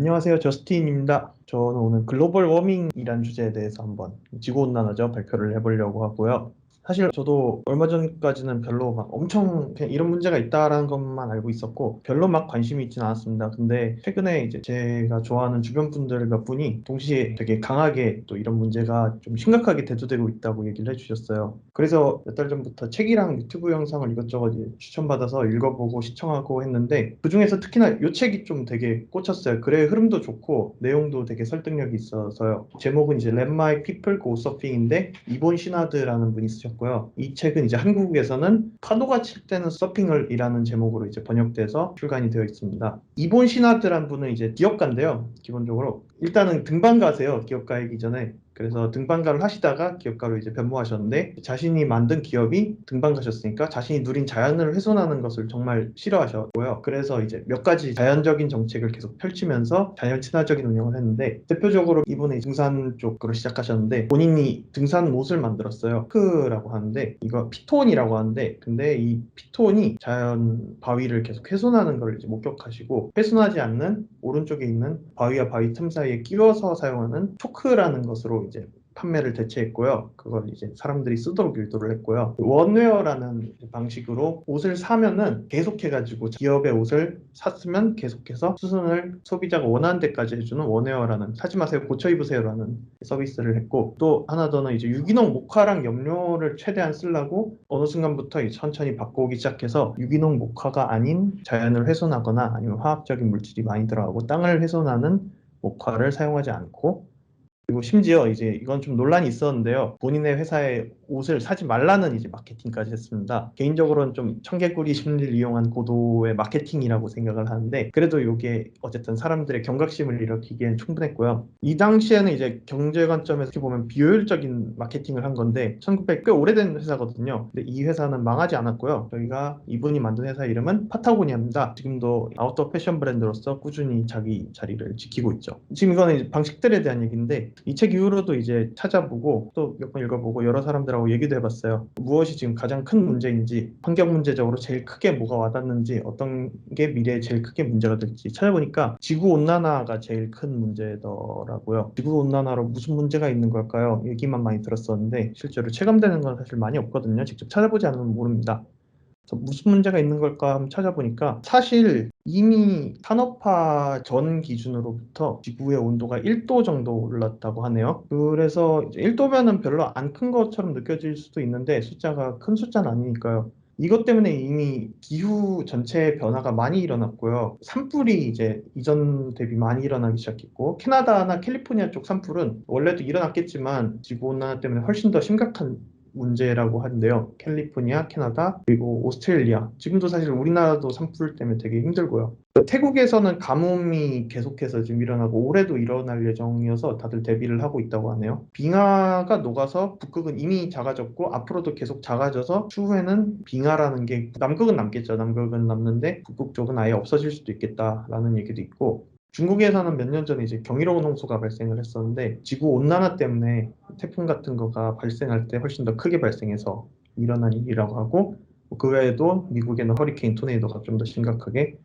안녕하세요. 저스틴입니다. 저는 오늘 글로벌 워밍이란 주제에 대해서 한번 지구온난화죠. 발표를 해보려고 하고요. 사실 저도 얼마 전까지는 별로 막 엄청 그냥 이런 문제가 있다라는 것만 알고 있었고 별로 막 관심이 있지는 않았습니다. 근데 최근에 이제 제가 좋아하는 주변 분들 몇 분이 동시에 되게 강하게 또 이런 문제가 좀 심각하게 대두되고 있다고 얘기를 해주셨어요. 그래서 몇 달 전부터 책이랑 유튜브 영상을 이것저것 이제 추천받아서 읽어보고 시청하고 했는데 그중에서 특히나 이 책이 좀 되게 꽂혔어요. 글의 흐름도 좋고 내용도 되게 설득력이 있어서요. 제목은 이제 Let My People Go Surfing인데 이본 시나드라는 분이 쓰셨고요. 이 책은 이제 한국에서는 파도가 칠 때는 서핑을이라는 제목으로 이제 번역돼서 출간이 되어 있습니다. 이본 시나드라는 분은 이제 기업가인데요. 기본적으로 일단은 등반가세요. 기업가이기 전에. 그래서 등반가를 하시다가 기업가로 이제 변모하셨는데 자신이 만든 기업이 등반가셨으니까 자신이 누린 자연을 훼손하는 것을 정말 싫어하셨고요. 그래서 이제 몇 가지 자연적인 정책을 계속 펼치면서 자연 친화적인 운영을 했는데 대표적으로 이분이 등산 쪽으로 시작하셨는데 본인이 등산 옷을 만들었어요. 크라고 하는데 이거 피톤이라고 하는데 근데 이 피톤이 자연 바위를 계속 훼손하는 걸 이제 목격하시고 훼손하지 않는 오른쪽에 있는 바위와 바위 틈 사이에 끼워서 사용하는 초크라는 것으로 이제 판매를 대체했고요. 그걸 이제 사람들이 쓰도록 유도를 했고요. 원웨어라는 방식으로 옷을 사면은 계속해가지고 기업의 옷을 샀으면 계속해서 수선을 소비자가 원하는 데까지 해주는 원웨어라는 사지 마세요 고쳐 입으세요라는 서비스를 했고 또 하나 더는 이제 유기농 목화랑 염료를 최대한 쓰려고 어느 순간부터 이제 천천히 바꿔오기 시작해서 유기농 목화가 아닌 자연을 훼손하거나 아니면 화학적인 물질이 많이 들어가고 땅을 훼손하는 목화를 사용하지 않고 그리고 심지어 이제 이건 좀 논란이 있었는데요. 본인의 회사에 옷을 사지 말라는 이제 마케팅까지 했습니다. 개인적으로는 좀 청개구리 심리를 이용한 고도의 마케팅이라고 생각을 하는데 그래도 이게 어쨌든 사람들의 경각심을 일으키기엔 충분했고요. 이 당시에는 이제 경제 관점에서 이렇게 보면 비효율적인 마케팅을 한 건데 1900, 꽤 오래된 회사거든요. 근데 이 회사는 망하지 않았고요. 저희가 이분이 만든 회사 이름은 파타고니아입니다. 지금도 아웃도어 패션 브랜드로서 꾸준히 자기 자리를 지키고 있죠. 지금 이거는 이제 방식들에 대한 얘기인데 이 책 이후로도 이제 찾아보고 또 몇 번 읽어보고 여러 사람들하고 얘기도 해봤어요. 무엇이 지금 가장 큰 문제인지, 환경 문제적으로 제일 크게 뭐가 와닿는지, 어떤 게 미래에 제일 크게 문제가 될지 찾아보니까 지구 온난화가 제일 큰 문제더라고요. 지구 온난화로 무슨 문제가 있는 걸까요? 얘기만 많이 들었었는데 실제로 체감되는 건 사실 많이 없거든요. 직접 찾아보지 않으면 모릅니다. 그래서 무슨 문제가 있는 걸까 한번 찾아보니까 사실 이미 산업화 전 기준으로부터 지구의 온도가 1도 정도 올랐다고 하네요. 그래서 이제 1도면은 별로 안 큰 것처럼 느껴질 수도 있는데 숫자가 큰 숫자는 아니니까요. 이것 때문에 이미 기후 전체의 변화가 많이 일어났고요. 산불이 이제 이전 대비 많이 일어나기 시작했고, 캐나다나 캘리포니아 쪽 산불은 원래도 일어났겠지만 지구온난화 때문에 훨씬 더 심각한 문제라고 하는데요. 캘리포니아, 캐나다, 그리고 오스트레일리아. 지금도 사실 우리나라도 산불 때문에 되게 힘들고요. 태국에서는 가뭄이 계속해서 지금 일어나고 올해도 일어날 예정이어서 다들 대비를 하고 있다고 하네요. 빙하가 녹아서 북극은 이미 작아졌고 앞으로도 계속 작아져서 추후에는 빙하라는 게 남극은 남겠죠. 남극은 남는데 북극 쪽은 아예 없어질 수도 있겠다라는 얘기도 있고 중국에서는 몇 년 전에 이제 경이로운 홍수가 발생을 했었는데 지구 온난화 때문에 태풍 같은 거가 발생할 때 훨씬 더 크게 발생해서 일어난 일이라고 하고 그 외에도 미국에는 허리케인 토네이도가 좀 더 심각하게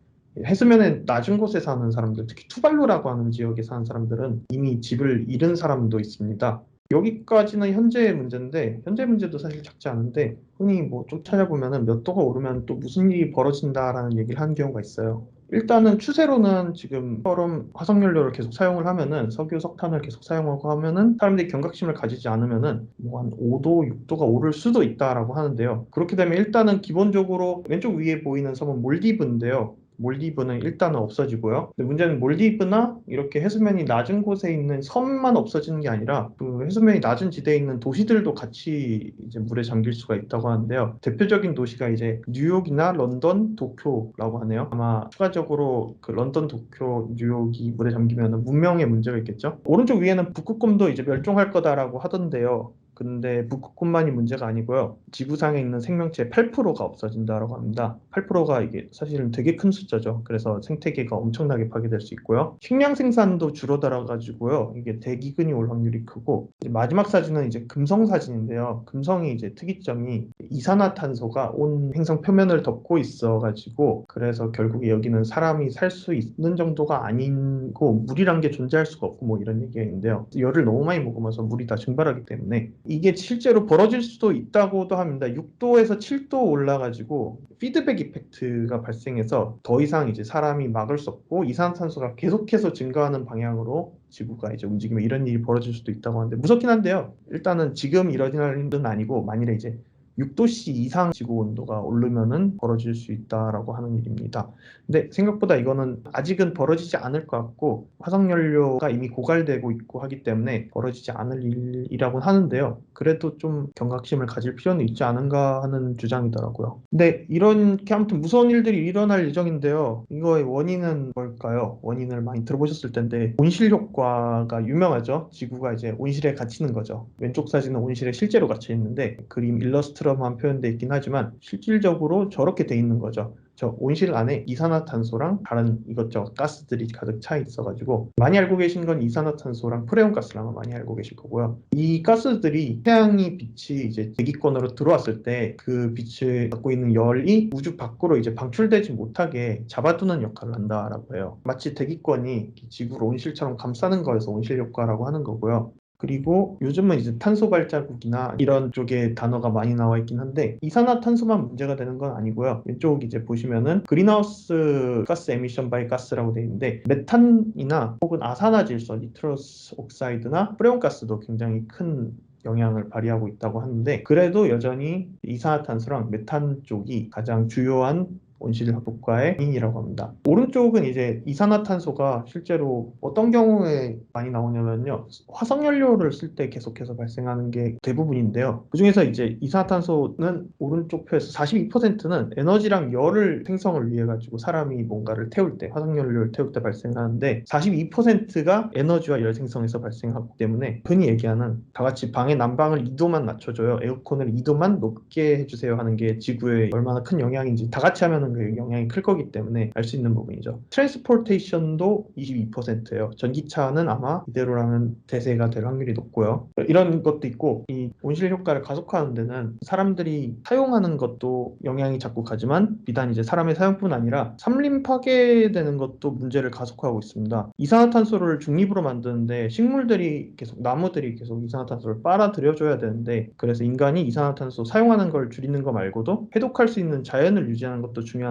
해수면에 낮은 곳에 사는 사람들, 특히 투발루라고 하는 지역에 사는 사람들은 이미 집을 잃은 사람도 있습니다. 여기까지는 현재의 문제인데 현재 문제도 사실 작지 않은데 흔히 뭐 좀 찾아보면은 몇 도가 오르면 또 무슨 일이 벌어진다라는 얘기를 하는 경우가 있어요. 일단은 추세로는 지금처럼 화석연료를 계속 사용을 하면은 석유, 석탄을 계속 사용하고 하면은 사람들이 경각심을 가지지 않으면은 뭐 한 5도, 6도가 오를 수도 있다라고 하는데요. 그렇게 되면 일단은 기본적으로 왼쪽 위에 보이는 섬은 몰디브인데요. 몰디브는 일단은 없어지고요. 근데 문제는 몰디브나 이렇게 해수면이 낮은 곳에 있는 섬만 없어지는 게 아니라 그 해수면이 낮은 지대에 있는 도시들도 같이 이제 물에 잠길 수가 있다고 하는데요. 대표적인 도시가 이제 뉴욕이나 런던, 도쿄라고 하네요. 아마 추가적으로 그 런던, 도쿄, 뉴욕이 물에 잠기면 문명에 문제가 있겠죠. 오른쪽 위에는 북극곰도 이제 멸종할 거다라고 하던데요. 근데 북극곰만이 문제가 아니고요. 지구상에 있는 생명체의 8%가 없어진다라고 합니다. 8%가 이게 사실은 되게 큰 숫자죠. 그래서 생태계가 엄청나게 파괴될 수 있고요. 식량 생산도 줄어들어가지고요. 이게 대기근이 올 확률이 크고, 이제 마지막 사진은 이제 금성 사진인데요. 금성이 이제 특이점이 이산화탄소가 온 행성 표면을 덮고 있어가지고, 그래서 결국에 여기는 사람이 살 수 있는 정도가 아니고 물이란 게 존재할 수가 없고 뭐 이런 얘기가 있는데요. 열을 너무 많이 먹으면서 물이 다 증발하기 때문에 이게 실제로 벌어질 수도 있다고도 합니다. 6도에서 7도 올라가지고 피드백 이펙트가 발생해서 더 이상 이제 사람이 막을 수 없고 이산화탄소가 계속해서 증가하는 방향으로 지구가 이제 움직이면 이런 일이 벌어질 수도 있다고 하는데 무섭긴 한데요. 일단은 지금 일어날 일은 아니고 만일에 이제 6도씨 이상 지구 온도가 오르면은 벌어질 수 있다라고 하는 일입니다. 근데 생각보다 이거는 아직은 벌어지지 않을 것 같고 화석연료가 이미 고갈되고 있고 하기 때문에 벌어지지 않을 일이라고 하는데요. 그래도 좀 경각심을 가질 필요는 있지 않은가 하는 주장이더라고요. 근데 이렇게 아무튼 무서운 일들이 일어날 예정인데요. 이거의 원인은 뭘까요? 원인을 많이 들어보셨을 텐데 온실 효과가 유명하죠. 지구가 이제 온실에 갇히는 거죠. 왼쪽 사진은 온실에 실제로 갇혀 있는데 그림 일러스트로만 표현되어 있긴 하지만 실질적으로 저렇게 돼 있는 거죠. 저 온실 안에 이산화탄소랑 다른 이것저것 가스들이 가득 차 있어가지고 많이 알고 계신 건 이산화탄소랑 프레온가스랑은 많이 알고 계실 거고요. 이 가스들이 태양의 빛이 이제 대기권으로 들어왔을 때 그 빛을 갖고 있는 열이 우주 밖으로 이제 방출되지 못하게 잡아두는 역할을 한다라고 해요. 마치 대기권이 지구를 온실처럼 감싸는 거여서 온실 효과라고 하는 거고요. 그리고 요즘은 이제 탄소 발자국이나 이런 쪽에 단어가 많이 나와 있긴 한데 이산화탄소만 문제가 되는 건 아니고요. 왼쪽 이제 보시면은 그린하우스 가스 에미션 바이 가스라고 되어 있는데 메탄이나 혹은 아산화질소, 니트러스 옥사이드나 프레온가스도 굉장히 큰 영향을 발휘하고 있다고 하는데 그래도 여전히 이산화탄소랑 메탄 쪽이 가장 주요한 온실 효과의 원인이라고 합니다. 오른쪽은 이제 이산화탄소가 실제로 어떤 경우에 많이 나오냐면요. 화석연료를 쓸 때 계속해서 발생하는 게 대부분인데요. 그중에서 이제 이산화탄소는 오른쪽 표에서 42%는 에너지랑 열을 생성을 위해 가지고 사람이 뭔가를 태울 때, 화석연료를 태울 때 발생하는데 42%가 에너지와 열 생성에서 발생하기 때문에 흔히 얘기하는 다 같이 방의 난방을 2도만 낮춰줘요. 에어컨을 2도만 높게 해주세요 하는 게 지구에 얼마나 큰 영향인지 다 같이 하면은 그 영향이 클 거기 때문에 알 수 있는 부분이죠. 트랜스포테이션도 22%예요. 전기차는 아마 이대로라면 대세가 될 확률이 높고요. 이런 것도 있고 이 온실 효과를 가속화하는 데는 사람들이 사용하는 것도 영향이 자꾸 가지만 비단 이제 사람의 사용뿐 아니라 산림 파괴되는 것도 문제를 가속화하고 있습니다. 이산화탄소를 중립으로 만드는데 식물들이 계속 나무들이 계속 이산화탄소를 빨아들여줘야 되는데 그래서 인간이 이산화탄소 사용하는 걸 줄이는 거 말고도 해독할 수 있는 자연을 유지하는 것도 중요한데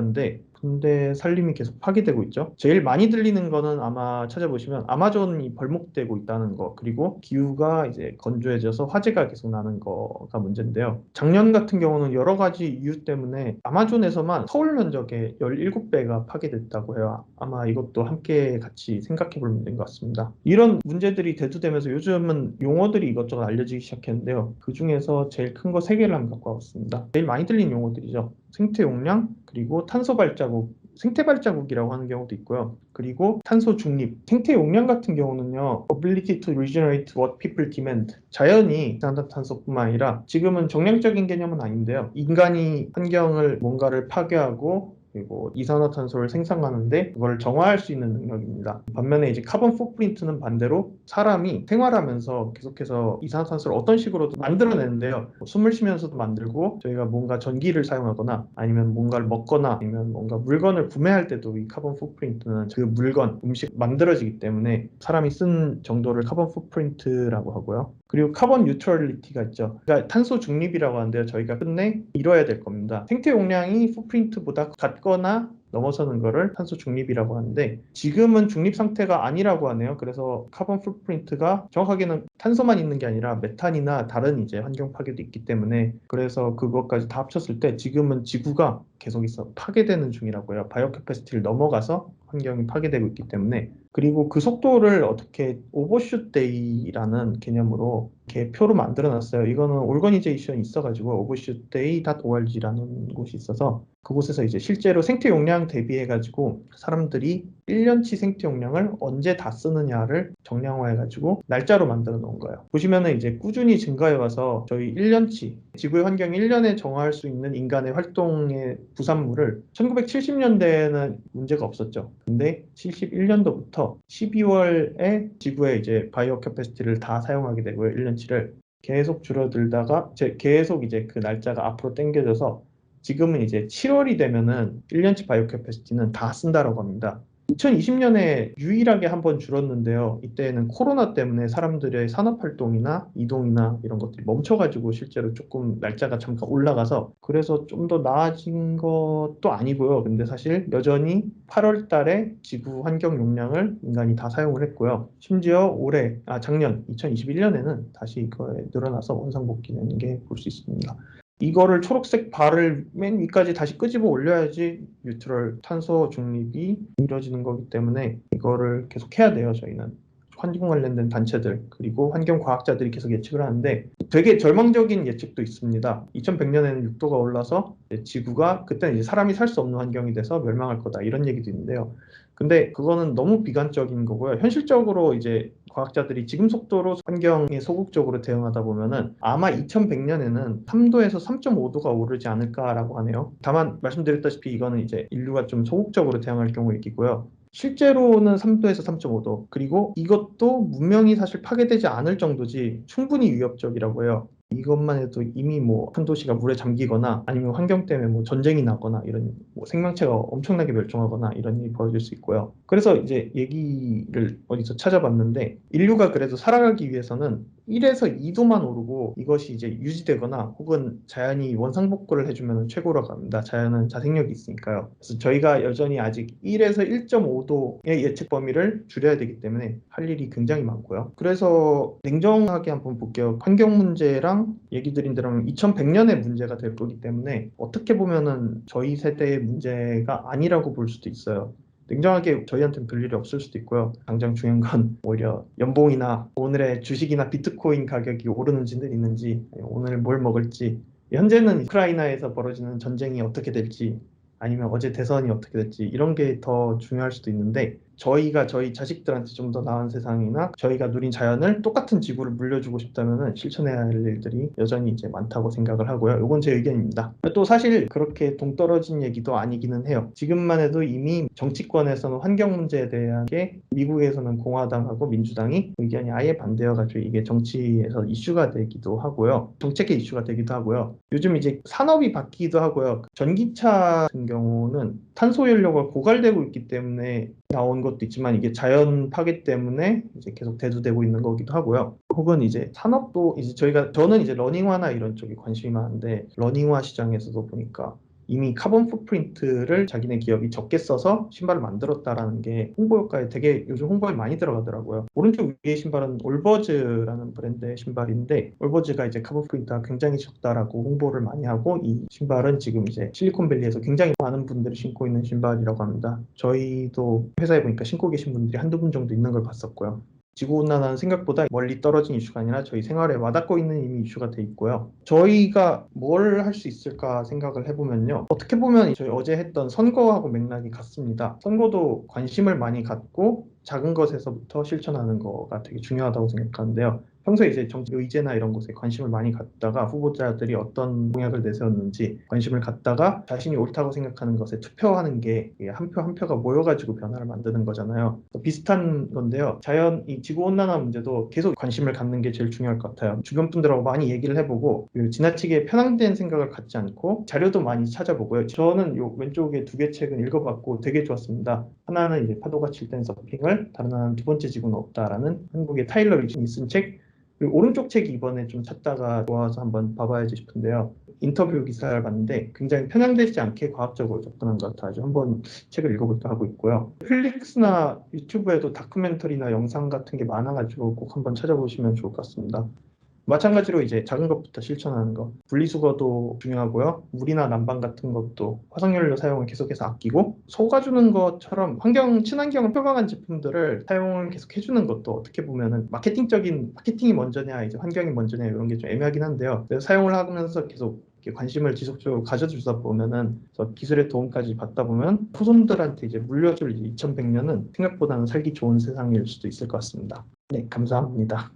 근데 산림이 계속 파괴되고 있죠. 제일 많이 들리는 거는 아마 찾아보시면 아마존이 벌목되고 있다는 거 그리고 기후가 이제 건조해져서 화재가 계속 나는 거가 문제인데요. 작년 같은 경우는 여러 가지 이유 때문에 아마존에서만 서울 면적의 17배가 파괴됐다고 해요. 아마 이것도 함께 같이 생각해 볼 문제인 것 같습니다. 이런 문제들이 대두되면서 요즘은 용어들이 이것저것 알려지기 시작했는데요. 그 중에서 제일 큰 거 세 개를 한번 갖고 와봤습니다. 제일 많이 들린 용어들이죠. 생태 용량, 그리고 탄소 발자국, 생태 발자국이라고 하는 경우도 있고요. 그리고 탄소 중립, 생태 용량 같은 경우는요. ability to regenerate what people demand. 자연이 이산화탄소뿐만 아니라 지금은 정량적인 개념은 아닌데요. 인간이 환경을 뭔가를 파괴하고 그리고 이산화탄소를 생산하는데 그걸 정화할 수 있는 능력입니다. 반면에 이제 카본 풋프린트는 반대로 사람이 생활하면서 계속해서 이산화탄소를 어떤 식으로도 만들어내는데요. 숨을 쉬면서도 만들고 저희가 뭔가 전기를 사용하거나 아니면 뭔가를 먹거나 아니면 뭔가 물건을 구매할 때도 이 카본 풋프린트는 그 물건, 음식 만들어지기 때문에 사람이 쓴 정도를 카본 풋프린트라고 하고요. 그리고 카본 뉴트럴리티가 있죠. 그러니까 탄소 중립이라고 하는데요. 저희가 끝내 이뤄야 될 겁니다. 생태 용량이 풋프린트보다 같거나 넘어서는 거를 탄소 중립이라고 하는데 지금은 중립 상태가 아니라고 하네요. 그래서 카본 풋프린트가 정확하게는 탄소만 있는 게 아니라 메탄이나 다른 이제 환경 파괴도 있기 때문에 그래서 그것까지 다 합쳤을 때 지금은 지구가 계속 있어 파괴되는 중이라고 해요. 바이오 캐패시티를 넘어가서 환경이 파괴되고 있기 때문에 그리고 그 속도를 어떻게 오버슛 데이라는 개념으로 이렇게 표로 만들어 놨어요. 이거는 올거니제이션이 있어가지고 overshootday.org라는 곳이 있어서 그곳에서 이제 실제로 생태 용량 대비해가지고 사람들이 1년치 생태 용량을 언제 다 쓰느냐를 정량화해가지고 날짜로 만들어 놓은 거예요. 보시면은 이제 꾸준히 증가해 와서 저희 1년치, 지구의 환경 1년에 정화할 수 있는 인간의 활동의 부산물을 1970년대에는 문제가 없었죠. 근데 71년도부터 12월에 지구의 이제 바이오 캐패시티를 다 사용하게 되고요. 1년치를. 계속 줄어들다가 계속 이제 그 날짜가 앞으로 당겨져서 지금은 이제 7월이 되면은 1년치 바이오 캐패시티는 다 쓴다라고 합니다. 2020년에 유일하게 한번 줄었는데요. 이때는 코로나 때문에 사람들의 산업활동이나 이동이나 이런 것들이 멈춰가지고 실제로 조금 날짜가 잠깐 올라가서 그래서 좀 더 나아진 것도 아니고요. 근데 사실 여전히 8월 달에 지구 환경 용량을 인간이 다 사용을 했고요. 심지어 작년 2021년에는 다시 이거에 늘어나서 원상복귀되는 게 볼 수 있습니다. 이거를 초록색 발을 맨 위까지 다시 끄집어 올려야지 뉴트럴 탄소 중립이 이루어지는 거기 때문에 이거를 계속 해야 돼요, 저희는. 환경 관련된 단체들 그리고 환경 과학자들이 계속 예측을 하는데 되게 절망적인 예측도 있습니다. 2100년에는 6도가 올라서 지구가 그때는 이제 사람이 살 수 없는 환경이 돼서 멸망할 거다 이런 얘기도 있는데요. 근데 그거는 너무 비관적인 거고요. 현실적으로 이제 과학자들이 지금 속도로 환경에 소극적으로 대응하다 보면은 아마 2100년에는 3도에서 3.5도가 오르지 않을까라고 하네요. 다만 말씀드렸다시피 이거는 이제 인류가 좀 소극적으로 대응할 경우 얘기고요. 실제로는 3도에서 3.5도 그리고 이것도 문명이 사실 파괴되지 않을 정도지 충분히 위협적이라고 해요. 이것만 해도 이미 뭐 큰 도시가 물에 잠기거나 아니면 환경 때문에 뭐 전쟁이 나거나 이런 뭐 생명체가 엄청나게 멸종하거나 이런 일이 벌어질 수 있고요. 그래서 이제 얘기를 어디서 찾아봤는데 인류가 그래도 살아가기 위해서는 1에서 2도만 오르고 이것이 이제 유지되거나 혹은 자연이 원상복구를 해주면 최고라고 합니다. 자연은 자생력이 있으니까요. 그래서 저희가 여전히 아직 1에서 1.5도의 예측 범위를 줄여야 되기 때문에 할 일이 굉장히 많고요. 그래서 냉정하게 한번 볼게요. 환경 문제랑 얘기 드린 대로 2100년의 문제가 될 거기 때문에 어떻게 보면은 저희 세대의 문제가 아니라고 볼 수도 있어요. 냉정하게 저희한테는 별일이 없을 수도 있고요. 당장 중요한 건 오히려 연봉이나 오늘의 주식이나 비트코인 가격이 오르는지 내리는지, 오늘 뭘 먹을지, 현재는 우크라이나에서 벌어지는 전쟁이 어떻게 될지, 아니면 어제 대선이 어떻게 될지 이런 게 더 중요할 수도 있는데 저희가 저희 자식들한테 좀 더 나은 세상이나 저희가 누린 자연을 똑같은 지구를 물려주고 싶다면 실천해야 할 일들이 여전히 이제 많다고 생각을 하고요. 이건 제 의견입니다. 또 사실 그렇게 동떨어진 얘기도 아니기는 해요. 지금만 해도 이미 정치권에서는 환경 문제에 대한 게 미국에서는 공화당하고 민주당이 의견이 아예 반대여가지고 이게 정치에서 이슈가 되기도 하고요. 정책의 이슈가 되기도 하고요. 요즘 이제 산업이 바뀌기도 하고요. 전기차 같은 경우는 탄소 연료가 고갈되고 있기 때문에 나온 것도 있지만 이게 자연 파괴 때문에 이제 계속 대두되고 있는 거기도 하고요. 혹은 이제 산업도 이제 저는 이제 러닝화나 이런 쪽에 관심이 많은데 러닝화 시장에서도 보니까 이미 카본 풋프린트를 자기네 기업이 적게 써서 신발을 만들었다라는 게 홍보 효과에 되게 요즘 홍보에 많이 들어가더라고요. 오른쪽 위에 신발은 올버즈라는 브랜드의 신발인데 올버즈가 이제 카본 풋프린트가 굉장히 적다라고 홍보를 많이 하고 이 신발은 지금 이제 실리콘밸리에서 굉장히 많은 분들이 신고 있는 신발이라고 합니다. 저희도 회사에 보니까 신고 계신 분들이 한두 분 정도 있는 걸 봤었고요. 지구온난화는 생각보다 멀리 떨어진 이슈가 아니라 저희 생활에 와닿고 있는 이미 이슈가 돼 있고요. 저희가 뭘 할 수 있을까 생각을 해보면요. 어떻게 보면 저희 어제 했던 선거하고 맥락이 같습니다. 선거도 관심을 많이 갖고 작은 것에서부터 실천하는 거가 되게 중요하다고 생각하는데요. 평소에 이제 정치 의제나 이런 곳에 관심을 많이 갖다가 후보자들이 어떤 공약을 내세웠는지 관심을 갖다가 자신이 옳다고 생각하는 것에 투표하는 게 한 표 한 표가 모여가지고 변화를 만드는 거잖아요. 비슷한 건데요. 이 지구온난화 문제도 계속 관심을 갖는 게 제일 중요할 것 같아요. 주변 분들하고 많이 얘기를 해보고 지나치게 편향된 생각을 갖지 않고 자료도 많이 찾아보고요. 저는 요 왼쪽에 두 개 책은 읽어봤고 되게 좋았습니다. 하나는 이제 파도가 칠 땐 서핑을, 다른 하나는 두 번째 지구는 없다라는 한국의 타일러 리슨이 쓴 책. 그리고 오른쪽 책이 이번에 좀 찾다가 좋아서 한번 봐봐야지 싶은데요. 인터뷰 기사를 봤는데 굉장히 편향되지 않게 과학적으로 접근한 것 같아서 한번 책을 읽어볼까 하고 있고요. 넷플릭스나 유튜브에도 다큐멘터리나 영상 같은 게 많아가지고 꼭 한번 찾아보시면 좋을 것 같습니다. 마찬가지로 이제 작은 것부터 실천하는 거. 분리수거도 중요하고요. 물이나 난방 같은 것도 화석연료 사용을 계속해서 아끼고 속아주는 것처럼 친환경을 표방한 제품들을 사용을 계속 해주는 것도 어떻게 보면은 마케팅이 먼저냐 이제 환경이 먼저냐 이런 게 좀 애매하긴 한데요. 그래서 사용을 하면서 계속 이렇게 관심을 지속적으로 가져주다 보면은 그래서 기술의 도움까지 받다 보면 후손들한테 이제 물려줄 2100년은 생각보다는 살기 좋은 세상일 수도 있을 것 같습니다. 네, 감사합니다.